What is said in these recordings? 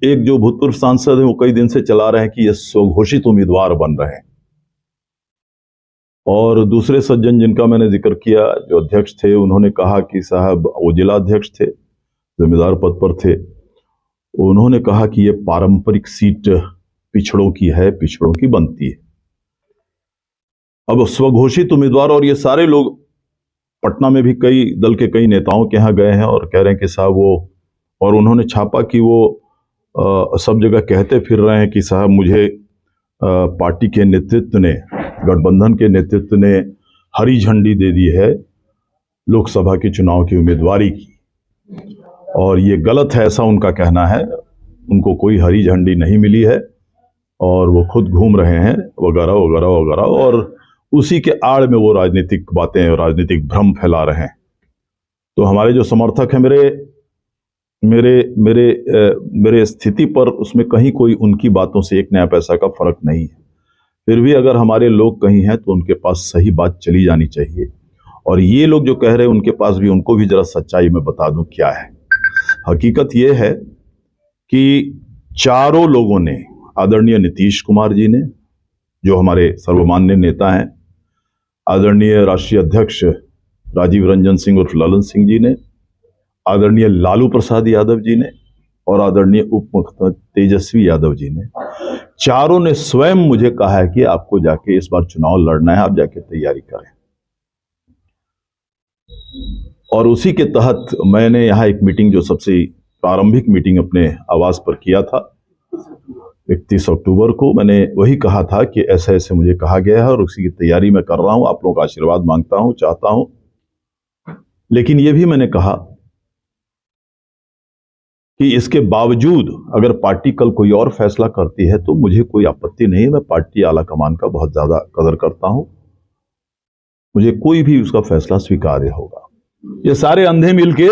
एक जो भूतपूर्व सांसद है वो कई दिन से चला रहे हैं कि ये स्वघोषित उम्मीदवार बन रहे हैं, और दूसरे सज्जन जिनका मैंने जिक्र किया जो अध्यक्ष थे, उन्होंने कहा कि साहब, वो जिला अध्यक्ष थे, जिम्मेदार पद पर थे, उन्होंने कहा कि ये पारंपरिक सीट पिछड़ों की है, पिछड़ों की बनती है। अब स्वघोषित उम्मीदवार, और ये सारे लोग पटना में भी कई दल के कई नेताओं के यहाँ गए हैं और कह रहे हैं कि साहब वो, और उन्होंने छापा कि वो सब जगह कहते फिर रहे हैं कि साहब मुझे पार्टी के नेतृत्व ने, गठबंधन के नेतृत्व ने हरी झंडी दे दी है लोकसभा के चुनाव की उम्मीदवारी की, और ये गलत है, ऐसा उनका कहना है। उनको कोई हरी झंडी नहीं मिली है और वो खुद घूम रहे हैं वगैरह वगैरह वगैरह, और उसी के आड़ में वो राजनीतिक बातें और राजनीतिक भ्रम फैला रहे हैं। तो हमारे जो समर्थक हैं, मेरे स्थिति पर उसमें कहीं कोई उनकी बातों से एक नया पैसा का फर्क नहीं है। फिर भी अगर हमारे लोग कहीं हैं तो उनके पास सही बात चली जानी चाहिए, और ये लोग जो कह रहे हैं उनके पास भी, उनको भी जरा सच्चाई में बता दूं क्या है। हकीकत ये है कि चारों लोगों ने, आदरणीय नीतीश कुमार जी ने जो हमारे सर्वमान्य नेता हैं, आदरणीय राष्ट्रीय अध्यक्ष राजीव रंजन सिंह उर्फ ललन सिंह जी ने, आदरणीय लालू प्रसाद यादव जी ने, और आदरणीय उप मुख्यमंत्री तेजस्वी यादव जी ने, चारों ने स्वयं मुझे कहा है कि आपको जाके इस बार चुनाव लड़ना है, आप जाके तैयारी करें। और उसी के तहत मैंने यहाँ एक मीटिंग, जो सबसे प्रारंभिक मीटिंग अपने आवास पर किया था 31 अक्टूबर को, मैंने वही कहा था कि ऐसे ऐसे मुझे कहा गया है और उसी की तैयारी मैं कर रहा हूं, आप लोगों का आशीर्वाद मांगता हूं, चाहता हूं। लेकिन यह भी मैंने कहा कि इसके बावजूद अगर पार्टी कल कोई और फैसला करती है तो मुझे कोई आपत्ति नहीं है। मैं पार्टी आला कमान का बहुत ज्यादा कदर करता हूं, मुझे कोई भी उसका फैसला स्वीकार्य होगा। ये सारे अंधे मिलके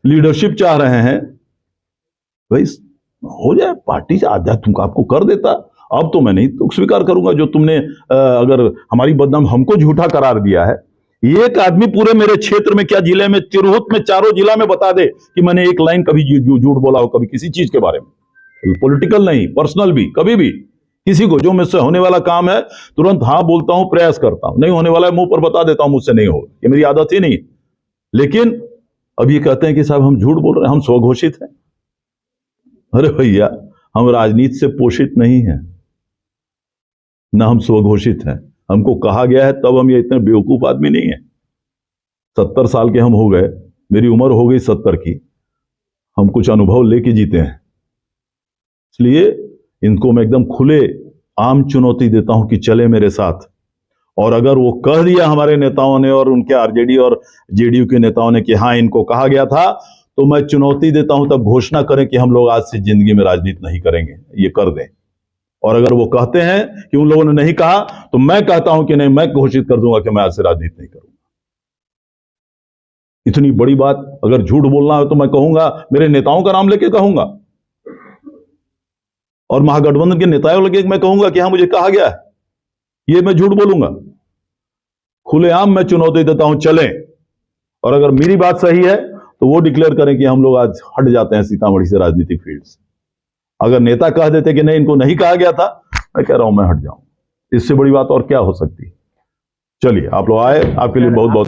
लीडरशिप चाह रहे हैं, भाई हो जाए पार्टी से आधा तुमको आपको कर देता, अब तो मैं नहीं तो स्वीकार करूंगा जो तुमने अगर हमारी बदनाम, हमको झूठा करार दिया है। एक आदमी पूरे मेरे क्षेत्र में, क्या जिले में, तिरहुत में, चारों जिला में बता दे कि मैंने एक लाइन कभी झूठ बोला हो कभी किसी चीज के बारे में, पॉलिटिकल नहीं, पर्सनल भी, कभी भी किसी को, जो मुझसे होने वाला काम है तुरंत हाँ बोलता हूं, प्रयास करता हूं, नहीं होने वाला है मुंह पर बता देता हूं मुझसे नहीं होगा, ये मेरी आदत ही नहीं। लेकिन अब ये कहते हैं कि साहब हम झूठ बोल रहे हैं, हम स्वघोषित हैं। अरे भैया, हम राजनीति से पोषित नहीं हैं, ना हम स्वघोषित हैं। हमको कहा गया है, तब हम ये इतने बेवकूफ आदमी नहीं है। 70 साल के हम हो गए, मेरी उम्र हो गई 70 की, हम कुछ अनुभव लेके जीते हैं। इसलिए इनको मैं एकदम खुले आम चुनौती देता हूं कि चले मेरे साथ। और अगर वो कह दिया हमारे नेताओं ने और उनके आरजेडी और जेडीयू के नेताओं ने कि हाँ इनको कहा गया था, तो मैं चुनौती देता हूं, तब घोषणा करें कि हम लोग आज से जिंदगी में राजनीति नहीं करेंगे, ये कर दें। और अगर वो कहते हैं कि उन लोगों ने नहीं कहा, तो मैं कहता हूं कि नहीं, मैं घोषित कर दूंगा कि मैं आज से राजनीति नहीं करूंगा। इतनी बड़ी बात, अगर झूठ बोलना हो तो मैं कहूंगा, मेरे नेताओं का नाम लेके कहूंगा, और महागठबंधन के नेताओं लेके मैं कहूंगा कि हाँ मुझे कहा गया है, ये मैं झूठ बोलूंगा। खुलेआम मैं चुनौती देता हूं, चलें। और अगर मेरी बात सही है तो वो डिक्लेयर करें कि हम लोग आज हट जाते हैं सीतामढ़ी से, राजनीतिक फील्ड से। अगर नेता कह देते कि नहीं इनको नहीं कहा गया था, मैं कह रहा हूं मैं हट जाऊं, इससे बड़ी बात और क्या हो सकती है। चलिए, आप लोग आए, आपके लिए बहुत बहुत